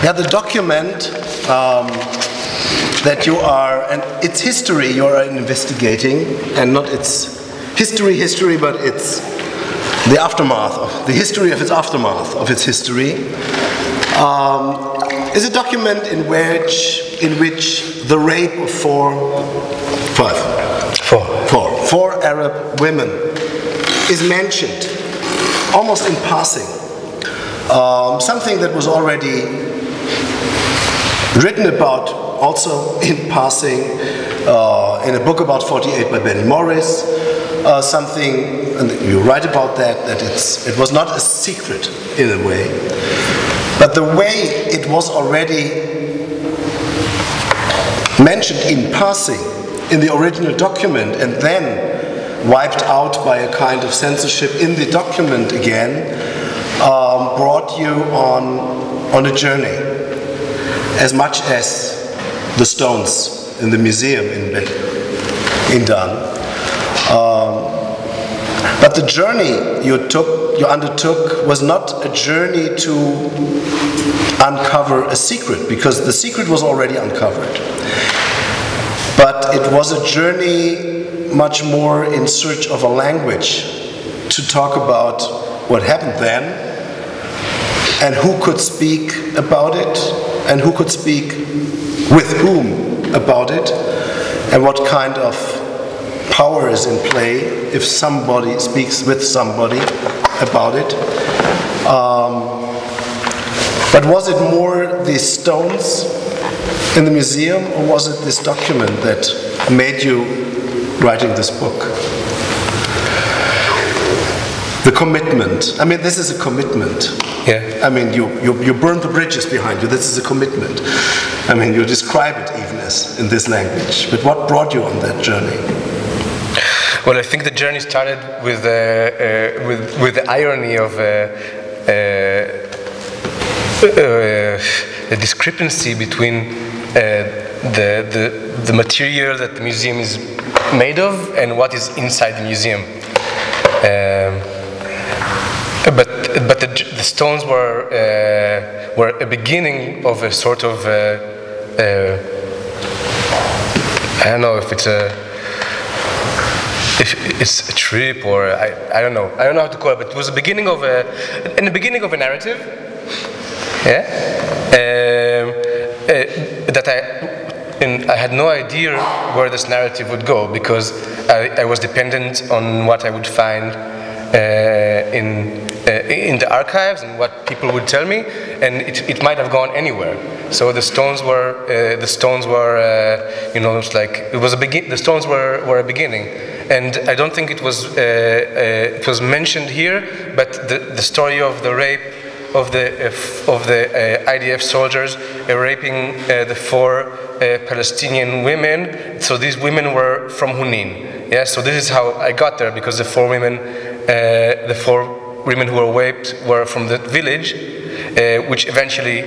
Yeah, the document that you are, and its history you are investigating, and not its history, but it's the aftermath, of the history of its aftermath, of its history, is a document in which the rape of four Arab women is mentioned, almost in passing. Something that was already written about, also in passing, in a book about 48 by Benny Morris. Something, and you write about that it was not a secret in a way, but the way it was already mentioned in passing in the original document and then wiped out by a kind of censorship in the document again, brought you on a journey, as much as the stones in the museum in Dan. But the journey you undertook was not a journey to uncover a secret, because the secret was already uncovered. But it was a journey much more in search of a language to talk about what happened then, and who could speak about it, and who could speak with whom about it, and what kind of power is in play if somebody speaks with somebody about it. But was it more the stones in the museum, or was it this document that made you writing this book? The commitment. I mean, this is a commitment. Yeah. I mean, you burn the bridges behind you. This is a commitment. I mean, you describe it even as in this language. But what brought you on that journey? Well, I think the journey started with the irony of the discrepancy between the material that the museum is made of and what is inside the museum. But the stones were a beginning of a sort of I don't know if it's a trip, or I don't know how to call it, but it was the beginning of a narrative, yeah, that I had no idea where this narrative would go, because I was dependent on what I would find in the archives and what people would tell me, and it might have gone anywhere. So the stones were you know, it's like it was the stones were a beginning. And I don't think it was mentioned here, but the story of the rape of the IDF soldiers raping the 4 Palestinian women. So these women were from Hunin. Yeah. So this is how I got there, because the 4 women who were raped were from the village, which eventually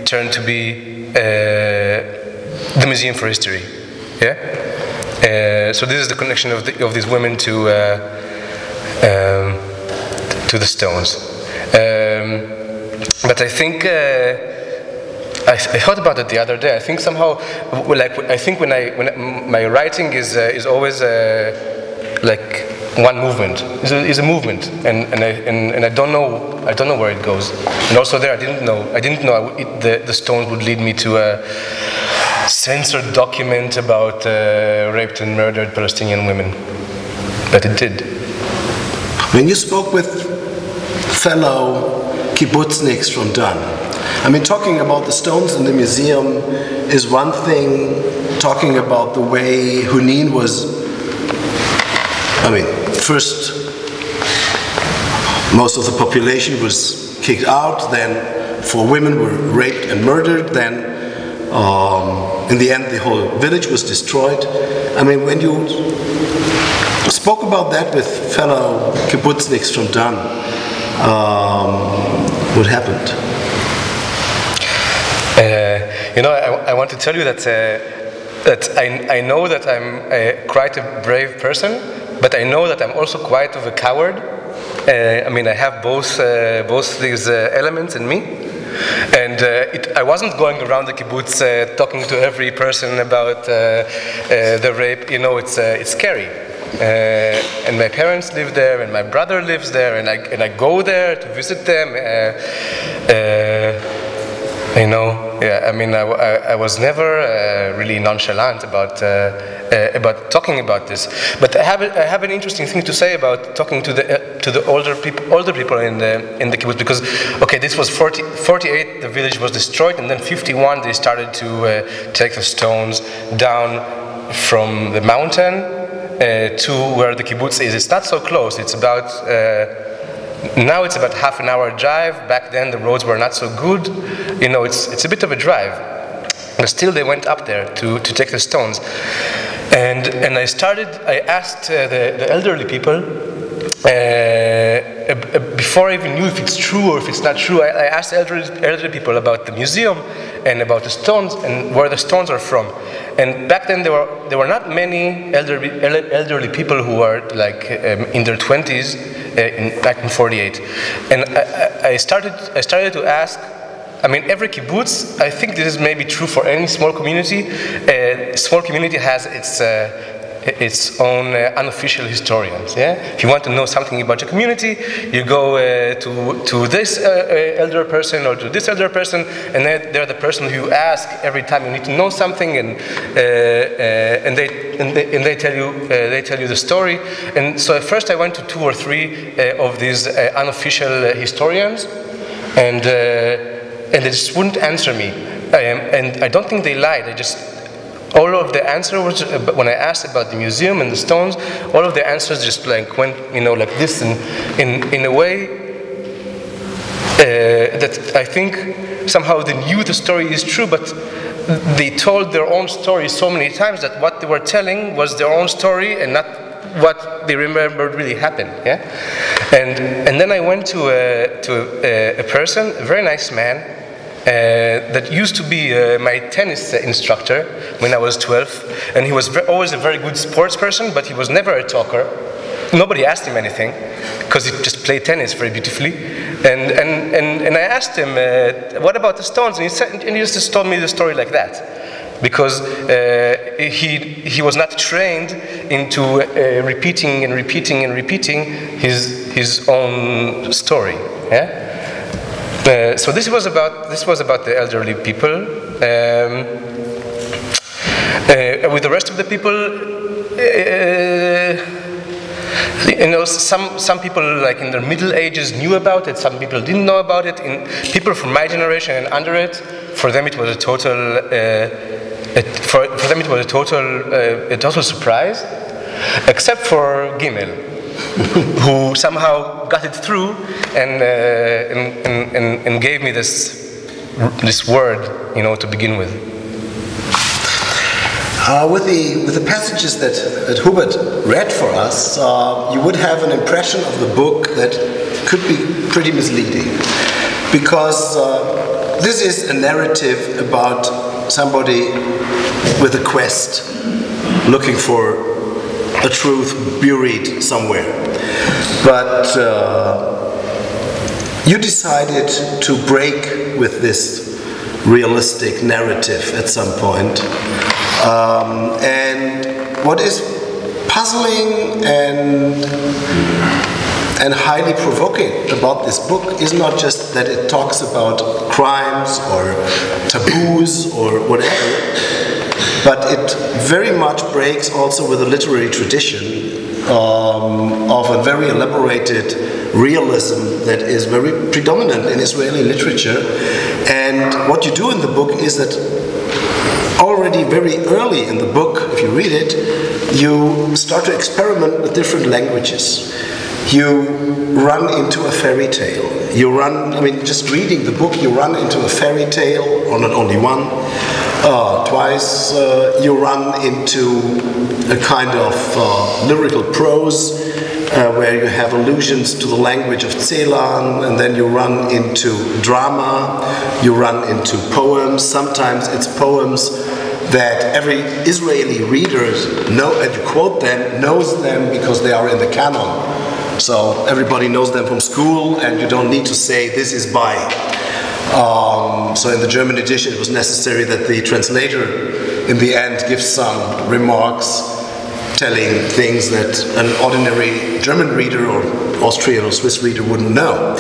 turned to be the Museum for History. Yeah. So this is the connection of these women to the stones. But I think I thought about it the other day. I think somehow, when my writing is always like one movement. Is a movement, and I don't know where it goes. And also there, I didn't know the stones would lead me to a censored document about raped and murdered Palestinian women, but it did. When you spoke with fellow kibbutzniks from Dan, I mean, talking about the stones in the museum is one thing. Talking about the way Hunin was, I mean, first most of the population was kicked out, then 4 women were raped and murdered, then in the end, the whole village was destroyed. I mean, when you spoke about that with fellow kibbutzniks from Dan, what happened? You know, I want to tell you that I know that I'm quite a brave person, but I know that I'm also quite of a coward. I mean, I have both these elements in me. And I wasn't going around the kibbutz talking to every person about the rape. You know, it's scary. And my parents live there, and my brother lives there, and I go there to visit them. You know, yeah. I mean, I was never really nonchalant about talking about this. But I have an interesting thing to say about talking to the older people in the kibbutz, because okay, this was 48. The village was destroyed, and then 51 they started to take the stones down from the mountain to where the kibbutz is. It's not so close. It's about now it's about half an hour drive. Back then the roads were not so good. You know, it's a bit of a drive. But still they went up there to take the stones. And I asked the elderly people, before I even knew if it's true or if it's not true, I asked elderly people about the museum and about the stones and where the stones are from. And back then there were not many elderly people who were like in their 20s back in 48. And I started to ask. I mean, every kibbutz, I think this is maybe true for any small community. Small community has its own unofficial historians. Yeah, if you want to know something about your community, you go to this elder person or to this elder person, and they're the person who you ask every time you need to know something, and they tell you the story. And so at first I went to 2 or 3 of these unofficial historians, and they just wouldn't answer me. And I don't think they lied. All of the answer was, when I asked about the museum and the stones, all of the answers just like went, you know, like this, in a way that I think somehow they knew the story is true, but they told their own story so many times that what they were telling was their own story and not what they remembered really happened. Yeah, and then I went to a person, a very nice man, that used to be my tennis instructor when I was 12, and he was always a very good sports person, but he was never a talker. Nobody asked him anything because he just played tennis very beautifully. And I asked him, "What about the stones?" And he just told me the story like that, because he was not trained into repeating his own story. Yeah. So this was about the elderly people. With the rest of the people, you know, some people like in their middle ages knew about it. Some people didn't know about it. People from my generation and under it, for them it was a total. For them it was a total surprise, except for Gimel, who somehow got it through and gave me this word, you know, to begin with. With the passages that Hubert read for us, you would have an impression of the book that could be pretty misleading, because this is a narrative about somebody with a quest, looking for a truth buried somewhere. But you decided to break with this realistic narrative at some point. And what is puzzling and highly provoking about this book is not just that it talks about crimes or taboos or whatever, but it very much breaks also with a literary tradition of a very elaborated realism that is very predominant in Israeli literature. And what you do in the book is that already very early in the book, if you read it, you start to experiment with different languages. You run into a fairy tale. Just reading the book, you run into a fairy tale, or not only one, twice. You run into a kind of lyrical prose where you have allusions to the language of Celan, and then you run into drama, you run into poems. Sometimes it's poems that every Israeli reader know, and you quote them, knows them because they are in the canon. So everybody knows them from school, and you don't need to say this is by So in the German edition, it was necessary that the translator, in the end, gives some remarks telling things that an ordinary German reader or Austrian or Swiss reader wouldn't know.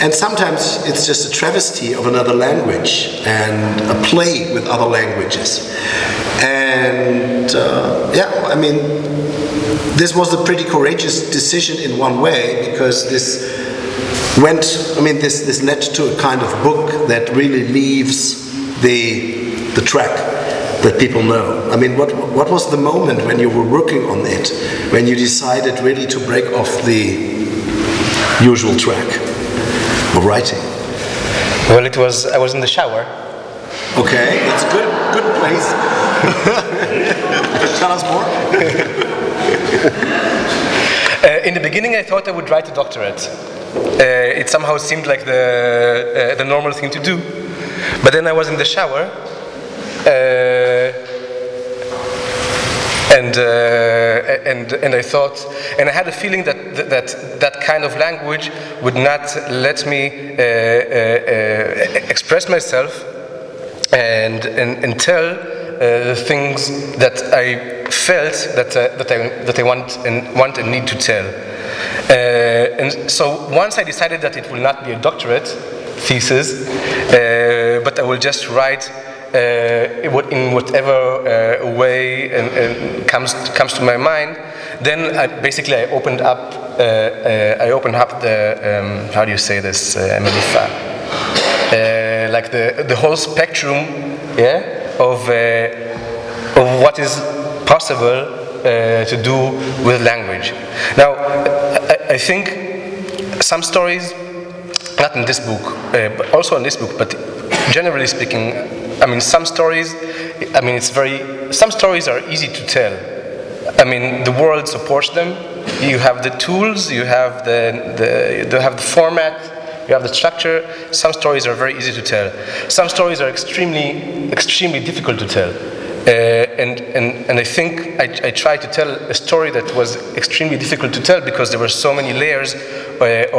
And sometimes it's just a travesty of another language and a play with other languages. And I mean, this was a pretty courageous decision in one way, because this led to a kind of book that really leaves the track that people know. I mean, what was the moment when you were working on it, when you decided really to break off the usual track of writing? Well, I was in the shower. Okay, that's a good place. Tell us more. In the beginning, I thought I would write a doctorate. It somehow seemed like the normal thing to do. But then I was in the shower, and I thought, and I had a feeling that kind of language would not let me express myself and tell the things that I felt that I want and need to tell. And so once I decided that it will not be a doctorate thesis, but I will just write in whatever way and comes to my mind, then I opened up the how do you say this, like the whole spectrum, of what is possible to do with language. Now, I think some stories, not in this book, but also in this book, but generally speaking, I mean, some stories, some stories are easy to tell. I mean, the world supports them. You have the tools, you have the format, you have the structure. Some stories are very easy to tell. Some stories are extremely difficult to tell. And I think I tried to tell a story that was extremely difficult to tell because there were so many layers there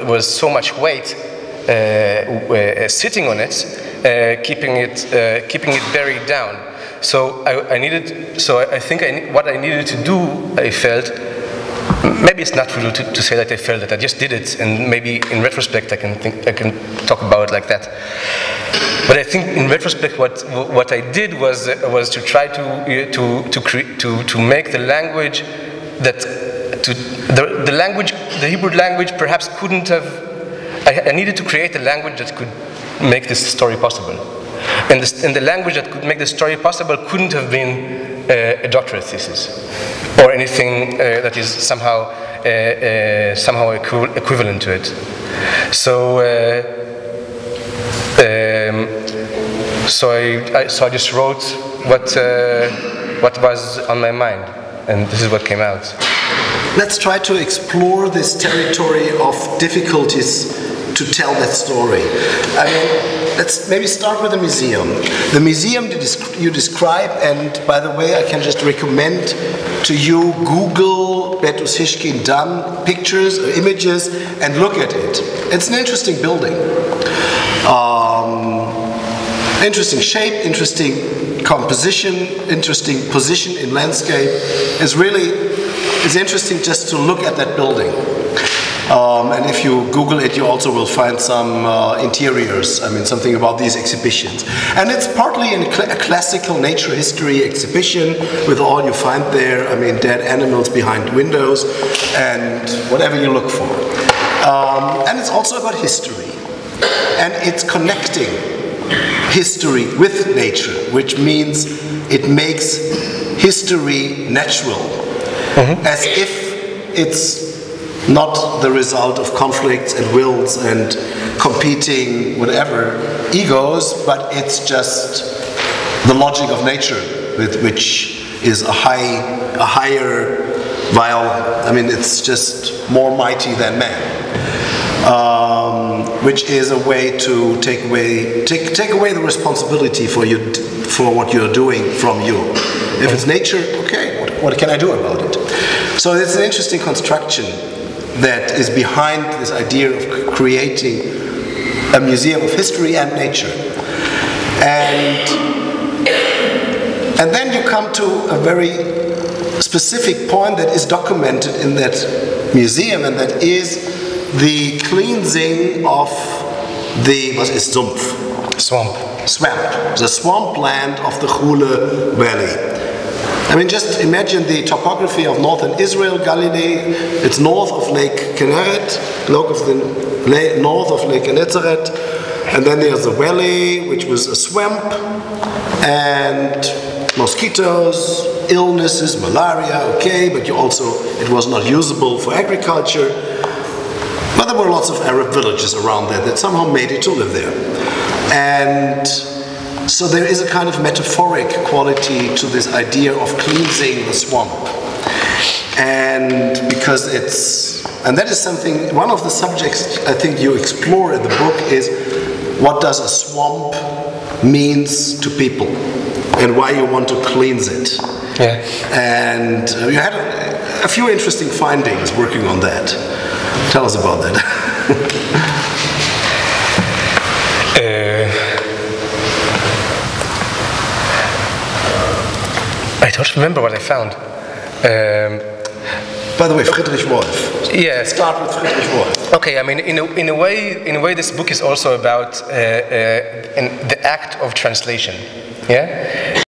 was so much weight sitting on it, keeping it buried down. So I think what I needed to do, I felt, maybe it's not true to say that I felt it. I just did it, and maybe in retrospect I can talk about it like that. But I think in retrospect, what I did was to try to make the language the Hebrew language perhaps couldn't have. I needed to create a language that could make this story possible, and the language that could make the story possible couldn't have been a doctorate thesis or anything that is somehow equivalent to it. So I just wrote what was on my mind, and this is what came out. Let's try to explore this territory of difficulties to tell that story. I mean, let's maybe start with the museum. The museum you describe, and by the way, I can just recommend to you, Google Betus Hishkin Dunn pictures or images and look at it. It's an interesting building. Interesting shape, interesting composition, interesting position in landscape. It's interesting just to look at that building. And if you Google it, you also will find some interiors, something about these exhibitions. And it's partly a classical nature history exhibition with all you find there, dead animals behind windows and whatever you look for. And it's also about history. And it's connecting history with nature, which means it makes history natural, as if it's not the result of conflicts and wills and competing whatever egos, but it's just the logic of nature, which is a higher it's just more mighty than man. Which is a way to take away the responsibility for what you're doing from you. If it's nature, okay, what can I do about it? So it's an interesting construction that is behind this idea of creating a museum of history and nature. And then you come to a very specific point that is documented in that museum, and that is the cleansing of the, what is Sumpf? Swamp. Swamp. The swampland of the Chule Valley. I mean, just imagine the topography of northern Israel, Galilee. It's north of Lake Kinneret, north of Lake Gennesaret, and then there's the valley, which was a swamp, and mosquitoes, illnesses, malaria, okay, but it was not usable for agriculture. But there were lots of Arab villages around there that somehow made it to live there. And so there is a kind of metaphoric quality to this idea of cleansing the swamp. And because and that is something, one of the subjects I think you explore in the book is what does a swamp means to people and why you want to cleanse it. Yeah. And you had a few interesting findings working on that. Tell us about that. I don't remember what I found. By the way, Friedrich Wolf. Yeah. Start with Friedrich Wolf. Okay, I mean, in a way, this book is also about the act of translation. Yeah.